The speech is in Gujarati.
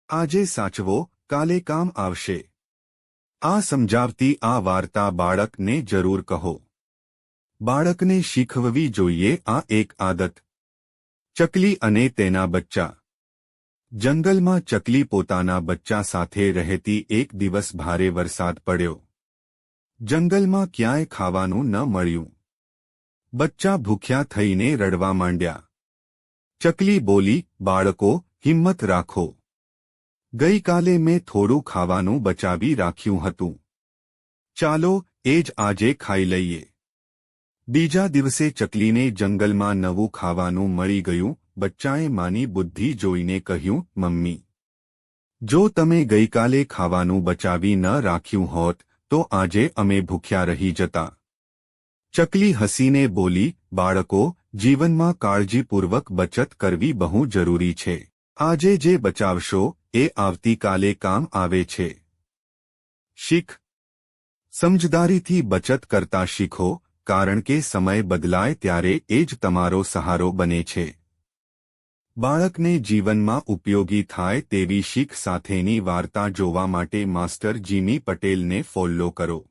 આજે સાચવો, કાલે કામ આવશે। આ સમજાવતી આ વાર્તા બાળકને જરૂર કહો। બાળકને શીખવવી જોઈએ આ એક આદત। ચકલી અને તેના બચ્ચા। જંગલમાં ચકલી પોતાના બચ્ચા સાથે રહેતી। એક દિવસ ભારે વરસાદ પડ્યો। જંગલમાં ક્યાંય ખાવાનું ન મળ્યું। બચ્ચા ભૂખ્યા થઈને રડવા માંડ્યા। ચકલી બોલી, બાળકો, હિંમત રાખો। ગઈકાલે મેં થોડું ખાવાનું બચાવી રાખ્યું હતું। ચાલો, એ જ આજે ખાઈ લઈએ। બીજા દિવસે ચકલીને જંગલમાં નવું ખાવાનું મળી ગયું। બચ્ચાએ માની બુદ્ધિ જોઈને કહ્યું, મમ્મી, જો તમે ગઈકાલે ખાવાનું બચાવી ન રાખ્યું હોત તો આજે અમે ભૂખ્યા રહી જતા। ચકલી હસીને બોલી, બાળકો, જીવનમાં કાળજીપૂર્વક બચત કરવી બહુ જરૂરી છે। આજે જે બચાવશો એ આવતીકાલે કામ આવે છે। શીખ। સમજદારીથી બચત કરતા શીખો, કારણ કે સમય બદલાય ત્યારે એ જ તમારો સહારો બને છે। બાળકને જીવનમાં ઉપયોગી થાય તેવી શીખ સાથેની વાર્તા જોવા માટે માસ્ટર જીમી પટેલને ફોલો કરો।